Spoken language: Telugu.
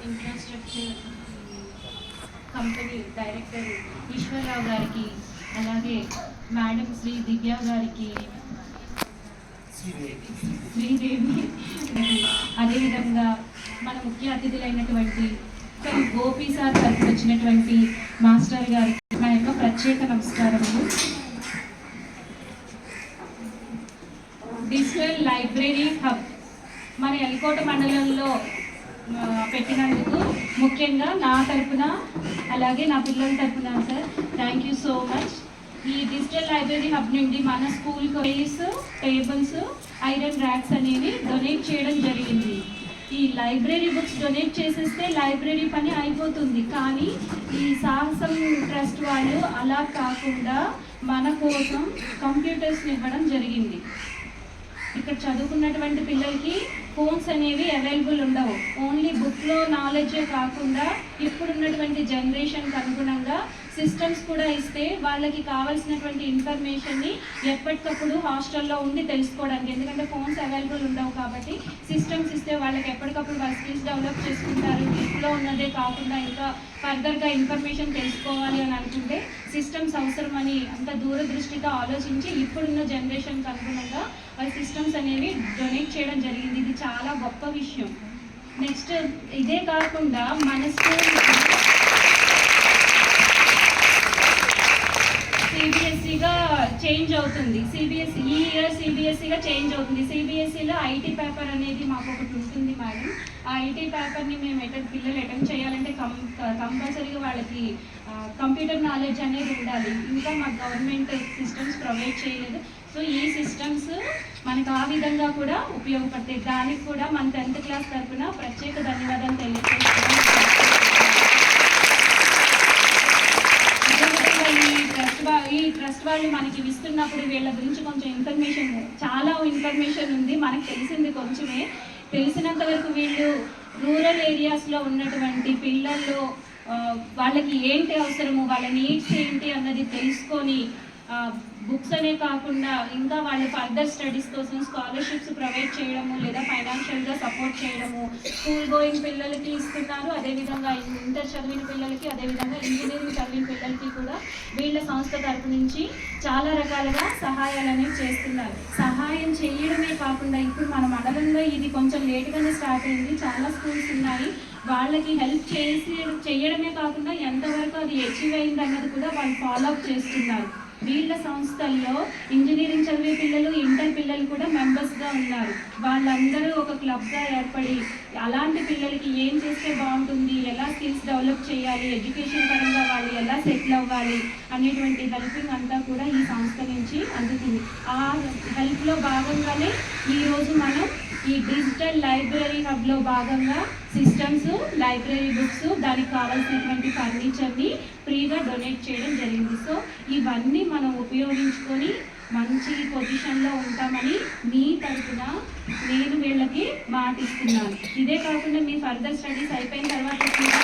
ఇన్ఫ్రాస్ట్రక్చర్ కంపెనీ డైరెక్టర్ ఈశ్వరరావు గారికి, అలాగే మేడం శ్రీ దివ్య గారికి, శ్రీదేవి, అదేవిధంగా మన ముఖ్య అతిథులైనటువంటి గోపి సార్ తరఫున వచ్చినటువంటి మాస్టర్ గారికి నా యొక్క ప్రత్యేక నమస్కారములు. డిజిటల్ లైబ్రరీ హబ్ మన ఎల్కోట మండలంలో పెట్టినందుకు ముఖ్యంగా నా తరఫున అలాగే నా పిల్లల తరఫున sir thank you so much. ఈ డిజిటల్ లైబ్రరీ హబ్ నుండి మన school chairs, tables, iron racks అనేవి డొనేట్ చేయడం జరిగింది. ఈ లైబ్రరీ బుక్స్ డొనేట్ చేసేస్తే లైబ్రరీ పని అయిపోతుంది, కానీ ఈ సాహసం ట్రస్ట్ వాళ్ళు అలా కాకుండా మన కోసం కంప్యూటర్స్ని ఇవ్వడం జరిగింది. ఇక్కడ చదువుకున్నటువంటి పిల్లలకి ఫోన్స్ అనేవి అవైలబుల్ ఉండవు. ఓన్లీ బుక్లో నాలెడ్జే కాకుండా ఇప్పుడున్నటువంటి జనరేషన్కి అనుగుణంగా సిస్టమ్స్ కూడా ఇస్తే వాళ్ళకి కావాల్సినటువంటి ఇన్ఫర్మేషన్ని ఎప్పటికప్పుడు హాస్టల్లో ఉండి తెలుసుకోవడానికి, ఎందుకంటే ఫోన్స్ అవైలబుల్ ఉండవు కాబట్టి సిస్టమ్స్ ఇస్తే వాళ్ళకి ఎప్పటికప్పుడు వాళ్ళ స్కిల్స్ డెవలప్ చేసుకుంటారు. బుక్లో ఉన్నదే కాకుండా ఇంకా ఫర్దర్గా ఇన్ఫర్మేషన్ తెలుసుకోవాలి అని అనుకుంటే సిస్టమ్స్ అవసరమని అంత దూరదృష్టితో ఆలోచించి ఇప్పుడున్న జనరేషన్కి అనుగుణంగా వాళ్ళ సిస్టమ్స్ అనేవి డొనేట్ చేయడం జరిగింది. ఇది చాలా గొప్ప విషయం. నెక్స్ట్ ఇదే కాకుండా మన స్కూల్ సిబిఎస్ఈగా చేంజ్ అవుతుంది. ఈ ఇయర్ సిబిఎస్ఈగా చేంజ్ అవుతుంది. సిబిఎస్ఈలో ఐటీ పేపర్ అనేది మాకు ఒకటి ఉంటుంది మేడం. ఆ ఐటీ పేపర్ని మేము పిల్లలు అటెండ్ చేయాలంటే కంపల్సరీగా వాళ్ళకి కంప్యూటర్ నాలెడ్జ్ అనేది ఉండాలి. ఇంకా మాకు గవర్నమెంట్ సిస్టమ్స్ ప్రొవైడ్ చేయలేదు. సో ఈ సిస్టమ్స్ మనకు ఆ విధంగా కూడా ఉపయోగపడతాయి. దానికి కూడా మన 10th క్లాస్ తరఫున ప్రత్యేక ధన్యవాదాలు తెలియజేస్తున్నాం. ఈ ట్రస్ట్ వాళ్ళు మనకి ఇస్తున్నప్పుడు వీళ్ళ గురించి కొంచెం చాలా ఇన్ఫర్మేషన్ ఉంది. మనకు తెలిసింది కొంచెమే. తెలిసినంత వరకు వీళ్ళు రూరల్ ఏరియాస్లో ఉన్నటువంటి పిల్లల్లో వాళ్ళకి ఏంటి అవసరము, వాళ్ళ నీడ్స్ ఏంటి అన్నది తెలుసుకొని బుక్స్ అనే కాకుండా ఇంకా వాళ్ళు ఫర్దర్ స్టడీస్ కోసం స్కాలర్షిప్స్ ప్రొవైడ్ చేయడము లేదా ఫైనాన్షియల్గా సపోర్ట్ చేయడము స్కూల్ గోయింగ్ పిల్లలకి ఇస్తున్నారు. అదేవిధంగా ఇంటర్ చదివిన పిల్లలకి, అదేవిధంగా ఇంజనీరింగ్ చదివిన పిల్లలకి కూడా వీళ్ళ సంస్థ తరపు నుంచి చాలా రకాలుగా సహాయాలు అనేవి చేస్తున్నారు. సహాయం చేయడమే కాకుండా ఇప్పుడు మన మండలంలో ఇది కొంచెం లేట్గానే స్టార్ట్ అయింది. చాలా స్కూల్స్ ఉన్నాయి. వాళ్ళకి హెల్ప్ చేయడమే కాకుండా ఎంతవరకు అది అచీవ్ అయింది అన్నది కూడా వాళ్ళు ఫాలో అప్ చేస్తున్నారు. వీళ్ళ సంస్థల్లో ఇంజనీరింగ్ చదివే పిల్లలు, ఇంటర్ పిల్లలు కూడా మెంబర్స్గా ఉన్నారు. వాళ్ళందరూ ఒక క్లబ్గా ఏర్పడి అలాంటి పిల్లలకి ఏం చేస్తే బాగుంటుంది, ఎలా స్కిల్స్ డెవలప్ చేయాలి, ఎడ్యుకేషన్ పరంగా వాళ్ళు ఎలా సెటిల్ అవ్వాలి అనేటువంటి హెల్పింగ్ అంతా కూడా ఈ సంస్థ నుంచి అందుతుంది. ఆ హెల్ప్లో భాగంగానే ఈరోజు మనం ఈ డిజిటల్ లైబ్రరీ హబ్లో భాగంగా సిస్టమ్స్, లైబ్రరీ బుక్స్, దానికి కావాల్సినటువంటి ఫర్నిచర్ని ఫ్రీగా డొనేట్ చేయడం జరిగింది. సో ఇవన్నీ మనం ఉపయోగించుకొని మంచి పొజిషన్లో ఉంటామని మీ తరఫున నేను వీళ్ళకి మాటిస్తున్నాను. ఇదే కాకుండా మీ ఫర్దర్ స్టడీస్ అయిపోయిన తర్వాత కూడా